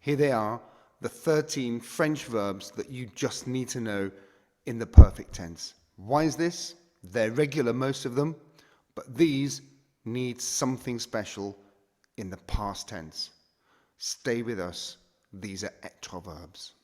Here they are, the 13 French verbs that you just need to know in the perfect tense. Why is this? They're regular, most of them, but these need something special in the past tense. Stay with us. These are ETRE verbs.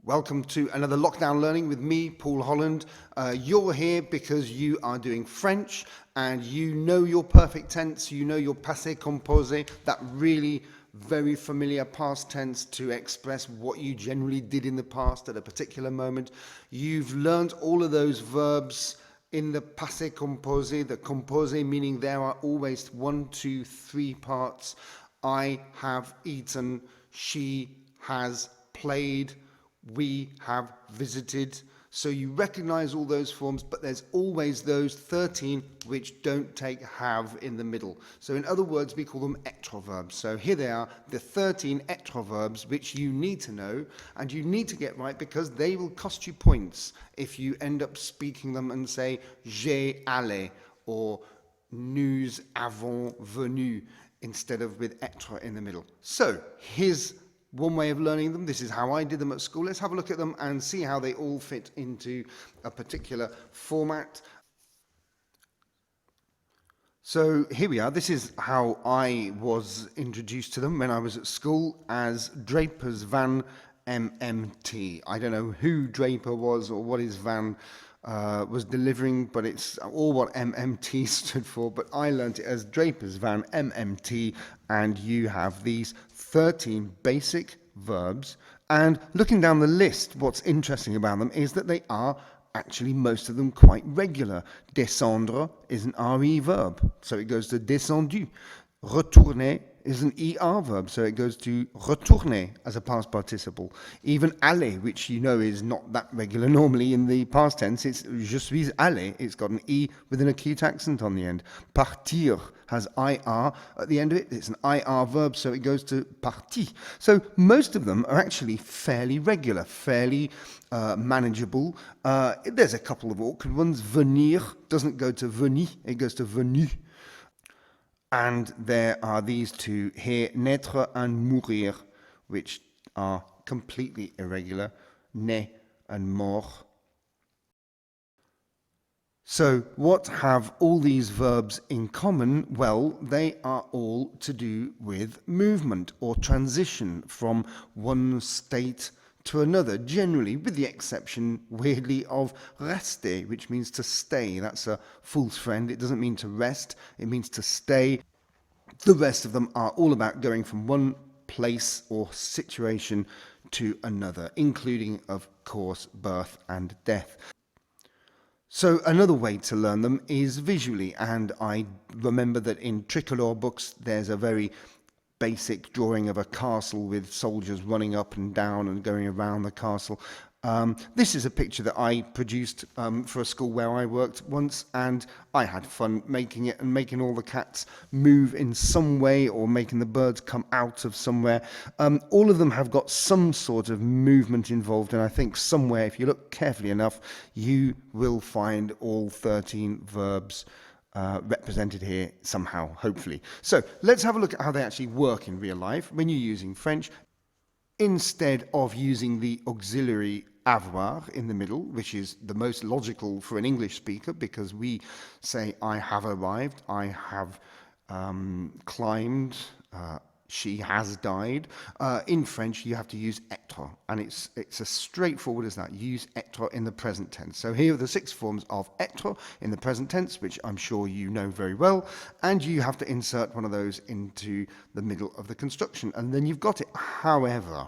Welcome to another Lockdown Learning with me, Paul Holland. You're here because you are doing French and you know your perfect tense, you know your passé composé, that really very familiar past tense to express what you generally did in the past at a particular moment. You've learned all of those verbs in the passé composé, the composé meaning there are always 1, 2, 3 parts. I have eaten, she has played, we have visited. So you recognize all those forms, but there's always those 13 which don't take have in the middle. So in other words, we call them ETRE verbs. So here they are, the 13 ETRE verbs which you need to know and you need to get right because they will cost you points if you end up speaking them and say j'ai allé or nous avons venu instead of with ETRE in the middle. So here's one way of learning them. This is how I did them at school. Let's have a look at them and see how they all fit into a particular format. So here we are. This is how I was introduced to them when I was at school as Draper's Van MMT. I don't know who Draper was or what his van was delivering, but it's all what MMT stood for. But I learned it as Draper's Van MMT, and you have these 13 basic verbs. And looking down the list, what's interesting about them is that they are actually most of them quite regular. Descendre is an RE verb, so it goes to descendu. Retourner is an ER verb, so it goes to retourner as a past participle. Even aller, which you know is not that regular normally in the past tense, it's je suis allé, it's got an E with an acute accent on the end. Partir has IR at the end of it, it's an IR verb, so it goes to parti. So most of them are actually fairly regular, fairly manageable. There's a couple of awkward ones. Venir doesn't go to venir, it goes to venu. And there are these two here, naître and mourir, which are completely irregular, né and mort. So what have all these verbs in common? Well, they are all to do with movement or transition from one state to another, generally with the exception, weirdly, of rester, which means to stay. That's a fool's friend. It doesn't mean to rest, it means to stay. The rest of them are all about going from one place or situation to another, including, of course, birth and death. So another way to learn them is visually, and I remember that in Tricolor books there's a very basic drawing of a castle with soldiers running up and down and going around the castle. This is a picture that I produced for a school where I worked once, and I had fun making it and making all the cats move in some way or making the birds come out of somewhere. All of them have got some sort of movement involved, and I think somewhere, if you look carefully enough, you will find all 13 verbs represented here somehow, hopefully. So let's have a look at how they actually work in real life when you're using French. Instead of using the auxiliary avoir in the middle, which is the most logical for an English speaker, because we say I have arrived, I have climbed, she has died. In French, you have to use ETRE, and it's as straightforward as that. Use ETRE in the present tense. So here are the 6 forms of ETRE in the present tense, which I'm sure you know very well, and you have to insert one of those into the middle of the construction, and then you've got it. However,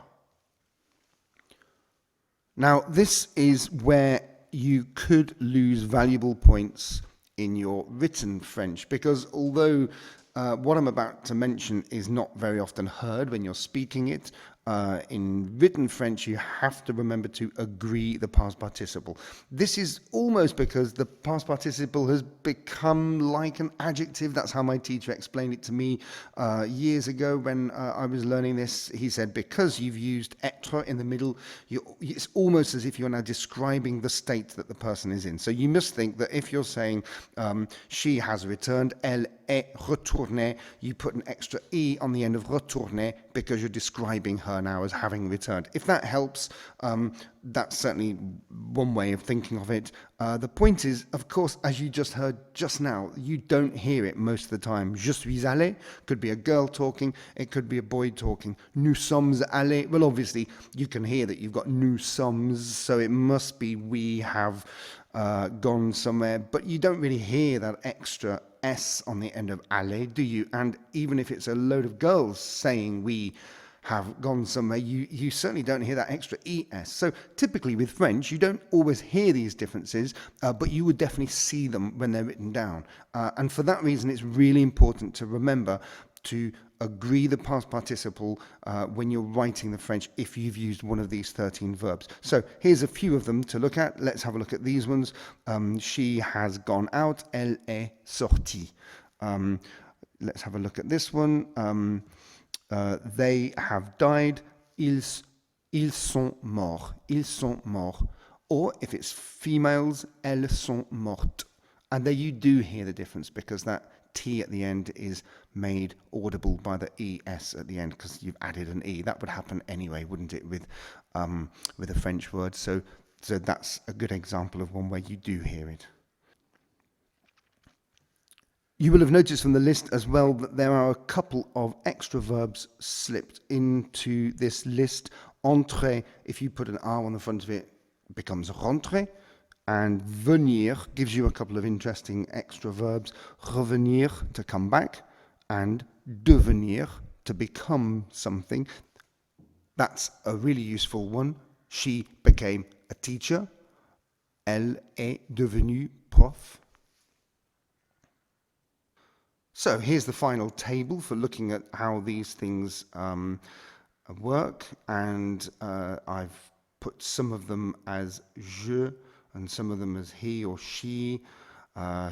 now this is where you could lose valuable points in your written French, because although what I'm about to mention is not very often heard when you're speaking it, In written French, you have to remember to agree the past participle. This is almost because the past participle has become like an adjective. That's how my teacher explained it to me years ago when I was learning this. He said, because you've used être in the middle, it's almost as if you're now describing the state that the person is in. So you must think that if you're saying she has returned, elle est retournée, you put an extra e on the end of retournée because you're describing her now as having returned. If that helps, that's certainly one way of thinking of it. The point is, of course, as you just heard just now, you don't hear it most of the time. Je suis allé could be a girl talking, it could be a boy talking. Nous sommes allés, well, obviously, you can hear that you've got nous sommes, so it must be we have gone somewhere, but you don't really hear that extra S on the end of aller, do you? And even if it's a load of girls saying we have gone somewhere, you certainly don't hear that extra ES. So typically with French, you don't always hear these differences, but you would definitely see them when they're written down. And for that reason, it's really important to remember to agree the past participle when you're writing the French if you've used one of these 13 verbs. So here's a few of them to look at. Let's have a look at these ones. She has gone out. Elle est sortie. Let's have a look at this one. They have died. Ils sont morts. Ils sont morts. Or if it's females, elles sont mortes. And there you do hear the difference because that T at the end is made audible by the ES at the end because you've added an E. That would happen anyway, wouldn't it, with a French word? So that's a good example of one where you do hear it. You will have noticed from the list as well that there are a couple of extra verbs slipped into this list. Entrer, if you put an R on the front of it, becomes rentrer. And venir gives you a couple of interesting extra verbs. Revenir, to come back, and devenir, to become something. That's a really useful one. She became a teacher. Elle est devenue prof. So here's the final table for looking at how these things work. And I've put some of them as je, and some of them as he or she,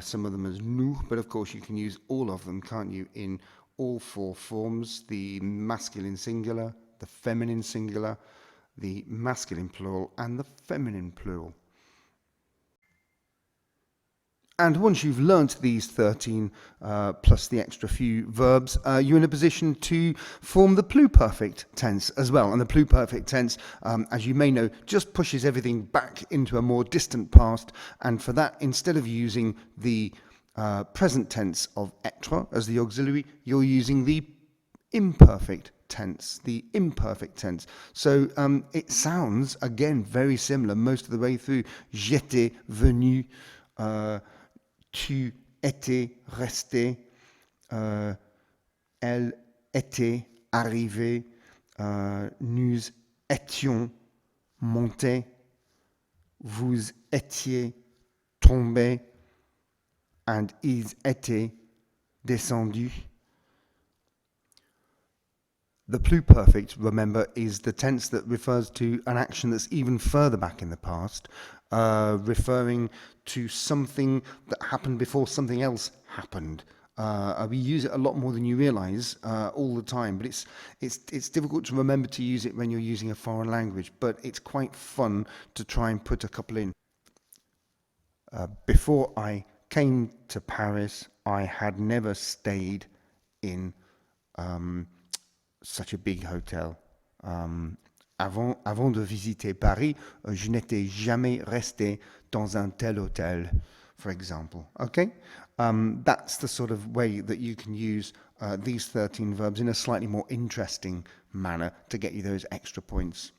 some of them as nous, but of course you can use all of them, can't you, in all four forms: the masculine singular, the feminine singular, the masculine plural, and the feminine plural. And once you've learnt these 13 plus the extra few verbs, you're in a position to form the pluperfect tense as well. And the pluperfect tense, as you may know, just pushes everything back into a more distant past. And for that, instead of using the present tense of être as the auxiliary, you're using the imperfect tense, the imperfect tense. So it sounds, again, very similar most of the way through. J'étais venu. Tu étais resté, elle était arrivée, nous étions montés, vous étiez tombés, and ils étaient descendus. The pluperfect, remember, is the tense that refers to an action that's even further back in the past, referring to something that happened before something else happened. We use it a lot more than you realize all the time, but it's difficult to remember to use it when you're using a foreign language, but it's quite fun to try and put a couple in. Before I came to Paris, I had never stayed in such a big hotel. Avant de visiter Paris, je n'étais jamais resté dans un tel hôtel, for example. Okay? That's the sort of way that you can use these 13 verbs in a slightly more interesting manner to get you those extra points.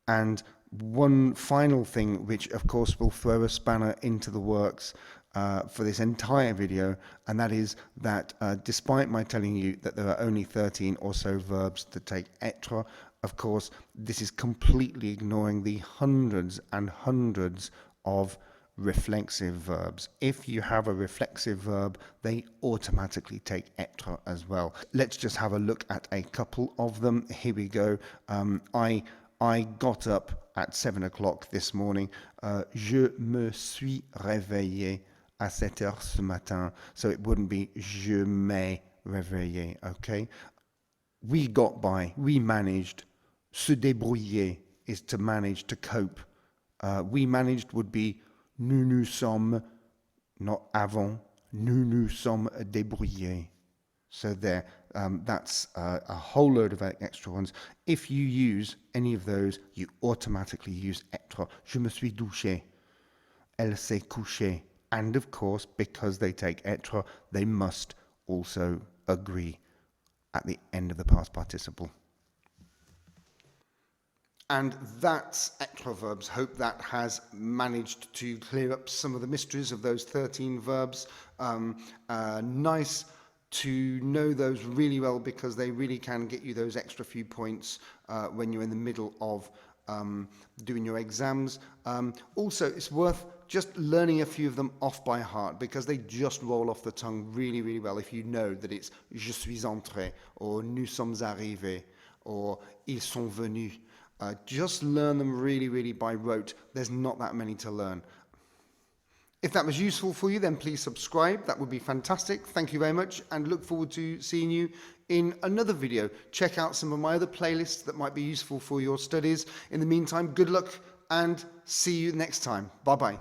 And one final thing, which of course will throw a spanner into the works for this entire video, and that is that despite my telling you that there are only 13 or so verbs to take être, of course, this is completely ignoring the hundreds and hundreds of reflexive verbs. If you have a reflexive verb, they automatically take ETRE as well. Let's just have a look at a couple of them. Here we go. I got up at 7 o'clock this morning. Je me suis réveillé à 7 heures ce matin. So it wouldn't be je m'ai réveillé, okay? We got by, we managed. Se débrouiller is to manage, to cope. We managed would be nous nous sommes, not avons, nous nous sommes débrouillés. So there, that's a whole load of extra ones. If you use any of those, you automatically use ETRE. Je me suis douché. Elle s'est couchée. And of course, because they take ETRE, they must also agree at the end of the past participle. And that's ETRE verbs. Hope that has managed to clear up some of the mysteries of those 13 verbs. Nice to know those really well, because they really can get you those extra few points when you're in the middle of doing your exams. Also, it's worth just learning a few of them off by heart, because they just roll off the tongue really, really well if you know that it's je suis entré, or nous sommes arrivés, or ils sont venus. Just learn them really, really by rote. There's not that many to learn. If that was useful for you, then please subscribe. That would be fantastic. Thank you very much, and look forward to seeing you in another video. Check out some of my other playlists that might be useful for your studies. In the meantime, good luck and see you next time. Bye-bye.